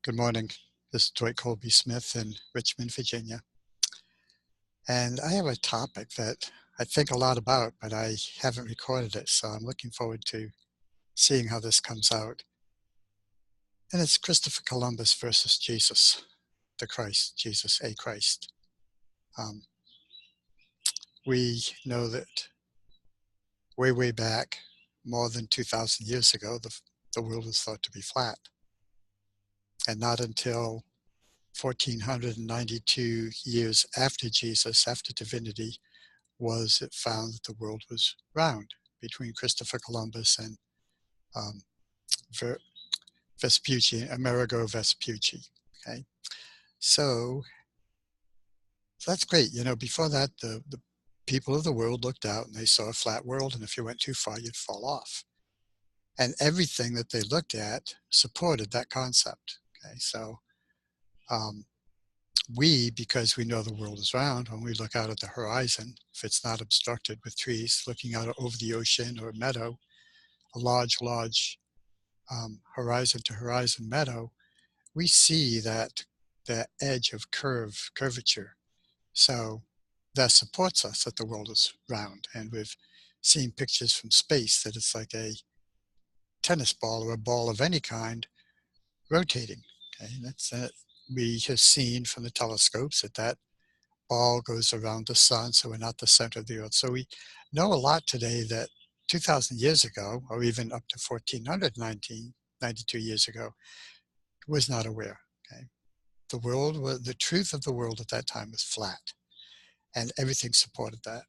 Good morning. This is Dwight Colby Smith in Richmond, Virginia. And I have a topic that I think a lot about, but I haven't recorded it. So I'm looking forward to seeing how this comes out. And it's Christopher Columbus versus Jesus, the Christ, Jesus, a Christ. We know that way back, more than 2,000 years ago, the world was thought to be flat. And not until 1492 years after Jesus, after divinity, was it found that the world was round between Christopher Columbus and Vespucci, Amerigo Vespucci. Okay, so that's great. Before that, the people of the world looked out and they saw a flat world, and if you went too far, you'd fall off. And everything that they looked at supported that concept. Okay, so because we know the world is round, when we look out at the horizon, if it's not obstructed with trees, looking out over the ocean or a meadow, a large horizon to horizon meadow, we see that edge of curvature. So that supports us that the world is round. And we've seen pictures from space that it's like a tennis ball or a ball of any kind rotating. Okay, that's we have seen from the telescopes that ball goes around the sun, so we're not the center of the earth. So we know a lot today that 2,000 years ago, or even up to 1492 years ago, was not aware. Okay, the truth of the world at that time was flat, and everything supported that.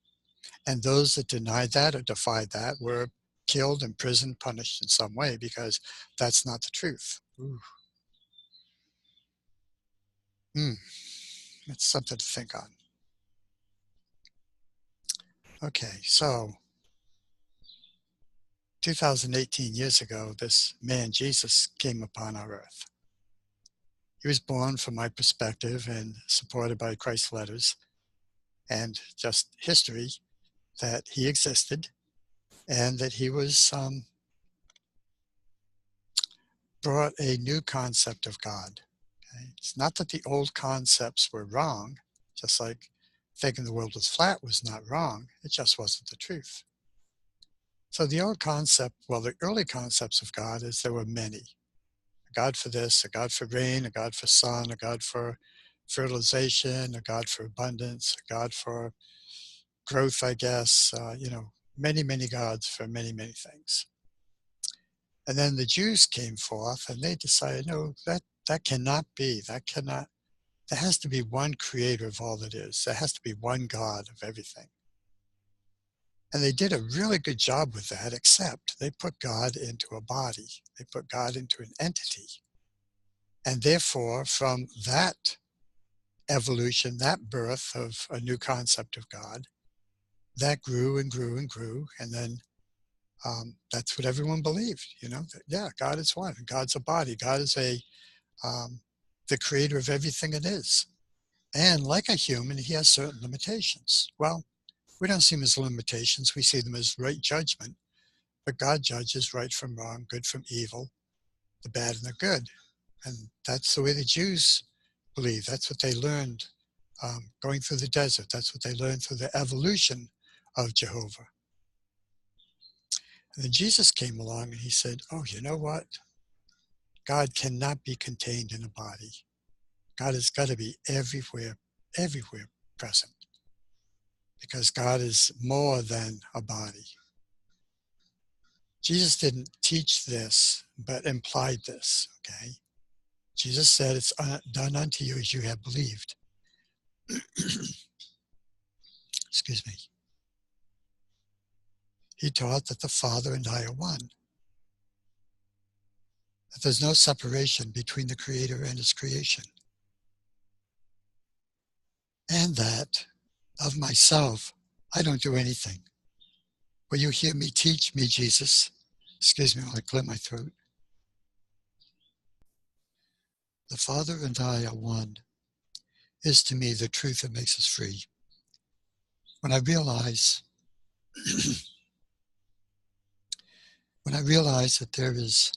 And those that denied that or defied that were killed, imprisoned, punished in some way, because that's not the truth. Ooh. It's something to think on. Okay, so 2018 years ago, this man, Jesus, came upon our earth. He was born, from my perspective, and supported by Christ's letters and just history, that he existed and that he was brought a new concept of God. Okay? It's not that the old concepts were wrong, just like thinking the world was flat was not wrong, it just wasn't the truth. So the early concepts of God is there were many. A God for this, a God for rain, a God for sun, a God for fertilization, a God for abundance, a God for growth, I guess, many gods for many things. And then the Jews came forth and they decided, no, that cannot be. There has to be one creator of all that is. There has to be one God of everything. And they did a really good job with that, except they put God into a body. They put God into an entity. And therefore, from that evolution, that birth of a new concept of God, that grew and grew and grew. And then that's what everyone believed, that, God is one. God's a body. God is the creator of everything it is. And like a human, he has certain limitations. Well, we don't see them as limitations. We see them as right judgment. But God judges right from wrong, good from evil, the bad and the good. And that's the way the Jews believe. That's what they learned going through the desert. That's what they learned through the evolution of Jehovah. And then Jesus came along and he said, oh, you know what? God cannot be contained in a body. God has got to be everywhere present. Because God is more than a body. Jesus didn't teach this, but implied this, okay? Jesus said, it's done unto you as you have believed. Excuse me. He taught that the Father and I are one. That there's no separation between the Creator and His creation. And that of myself, I don't do anything. Will you hear me teach me, Jesus? Excuse me while I clear my throat. The Father and I are one is to me the truth that makes us free. When I realize that there is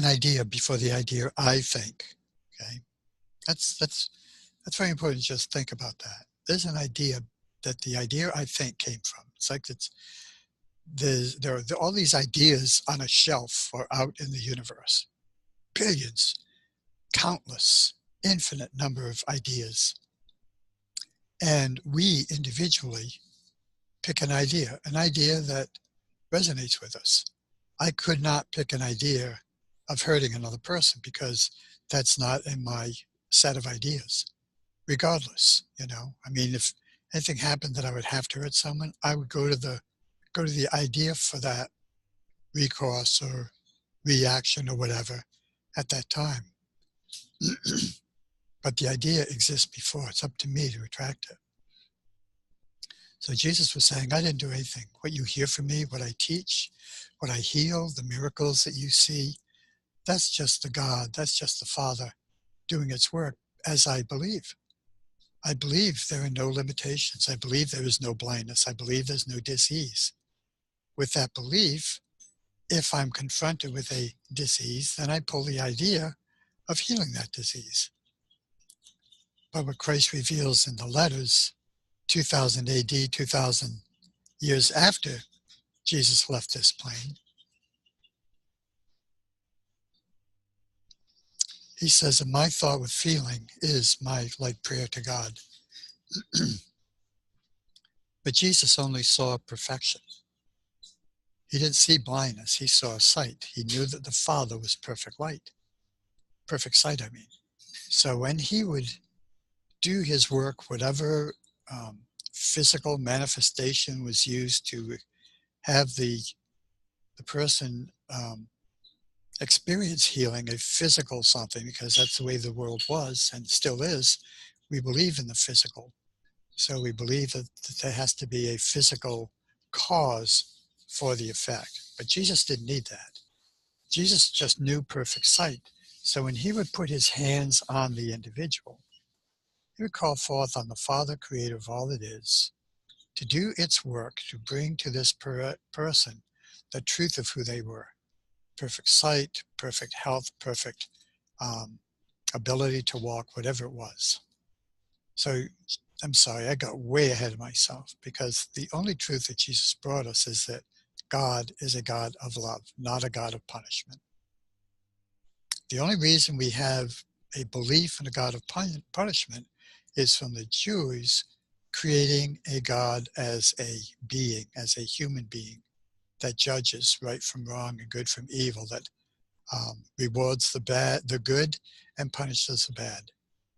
an idea before the idea I think. Okay, that's very important. Just think about that. There's an idea that the idea I think came from. It's like there are all these ideas on a shelf or out in the universe. Billions, countless, infinite number of ideas. And we individually pick an idea that resonates with us. I could not pick an idea of hurting another person because that's not in my set of ideas, regardless. I mean, if anything happened that I would have to hurt someone, I would go to the idea for that recourse or reaction or whatever at that time. But the idea exists before. It's up to me to attract it. So Jesus was saying, I didn't do anything. What you hear from me, what I teach, what I heal, the miracles that you see, that's just the God, that's just the Father doing its work as I believe. I believe there are no limitations. I believe there is no blindness. I believe there's no disease. With that belief, if I'm confronted with a disease, then I pull the idea of healing that disease. But what Christ reveals in the letters, 2000 AD, 2000 years after Jesus left this plane, he says, my thought with feeling is my like prayer to God. But Jesus only saw perfection. He didn't see blindness, he saw sight. He knew that the Father was perfect light. Perfect sight, I mean. So when he would do his work, whatever physical manifestation was used to have the person experience healing, a physical something, because that's the way the world was and still is. We believe in the physical. So we believe that there has to be a physical cause for the effect. But Jesus didn't need that. Jesus just knew perfect sight. So when he would put his hands on the individual, he would call forth on the Father, creator of all that is, to do its work, to bring to this person the truth of who they were. Perfect sight, perfect health, perfect ability to walk, whatever it was. So I'm sorry, I got way ahead of myself, because the only truth that Jesus brought us is that God is a God of love, not a God of punishment. The only reason we have a belief in a God of punishment is from the Jews creating a God as a being, as a human being that judges right from wrong and good from evil, that rewards the good and punishes the bad.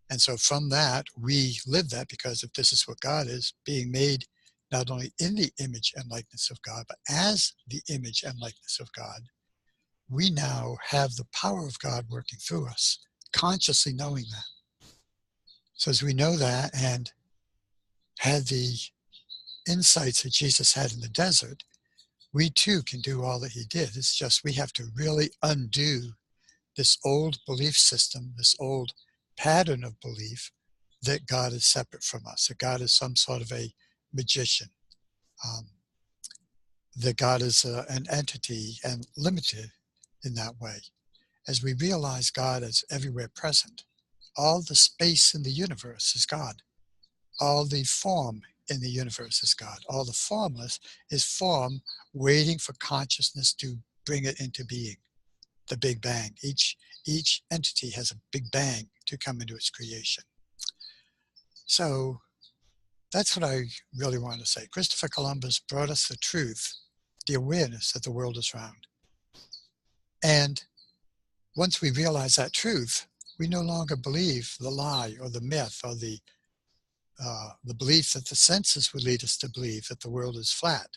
And so from that, we live that, because if this is what God is, being made not only in the image and likeness of God, but as the image and likeness of God, we now have the power of God working through us, consciously knowing that. So as we know that and had the insights that Jesus had in the desert, we too can do all that he did. It's just we have to really undo this old belief system, this old pattern of belief that God is separate from us, that God is some sort of a magician, that God is an entity and limited in that way. As we realize God is everywhere present, all the space in the universe is God. All the form in the universe is God. All the formless is form waiting for consciousness to bring it into being. The Big Bang. Each entity has a Big Bang to come into its creation. So that's what I really want to say. Christopher Columbus brought us the truth, the awareness that the world is round. And once we realize that truth, we no longer believe the lie or the myth or the belief that the senses would lead us to believe that the world is flat.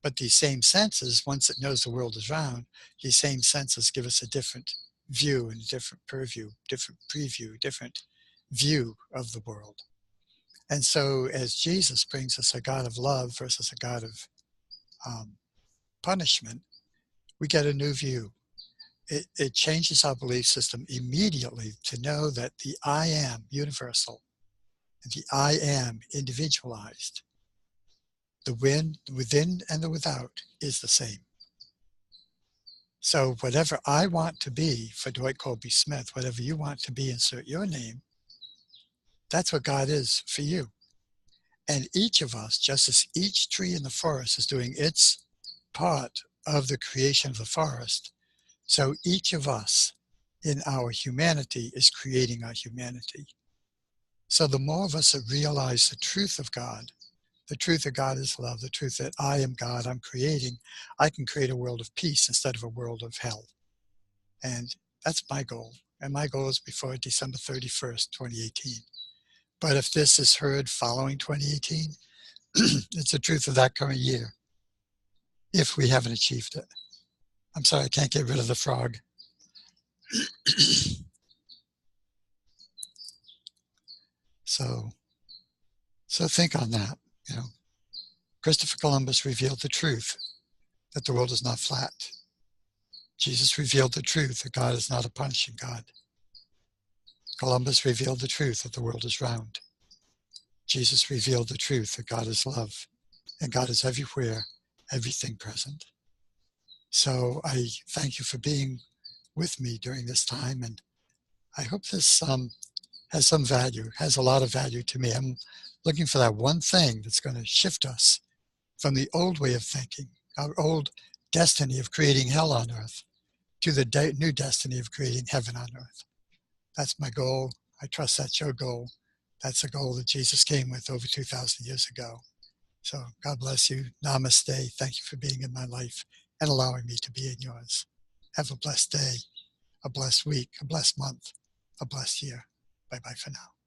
But these same senses, once it knows the world is round, these same senses give us a different view and a different purview, different preview, different view of the world. And so as Jesus brings us a God of love versus a God of punishment, we get a new view. It changes our belief system immediately to know that the I am universal, and the I am individualized. The within and the without is the same. So whatever I want to be for Dwight Colby Smith, whatever you want to be, insert your name, that's what God is for you. And each of us, just as each tree in the forest is doing its part of the creation of the forest, so each of us in our humanity is creating our humanity. So the more of us that realize the truth of God, the truth of God is love, the truth that I am God, I'm creating, I can create a world of peace instead of a world of hell. And that's my goal. And my goal is before December 31st, 2018. But if this is heard following 2018, it's the truth of that current year, if we haven't achieved it. I'm sorry, I can't get rid of the frog. So think on that. You know, Christopher Columbus revealed the truth that the world is not flat. Jesus revealed the truth that God is not a punishing God. Columbus revealed the truth that the world is round. Jesus revealed the truth that God is love, and God is everywhere, everything present. So I thank you for being with me during this time, and I hope this has some value, has a lot of value to me. I'm looking for that one thing that's going to shift us from the old way of thinking, our old destiny of creating hell on earth, to the new destiny of creating heaven on earth. That's my goal. I trust that's your goal. That's a goal that Jesus came with over 2,000 years ago. So God bless you. Namaste. Thank you for being in my life and allowing me to be in yours. Have a blessed day, a blessed week, a blessed month, a blessed year. Bye-bye for now.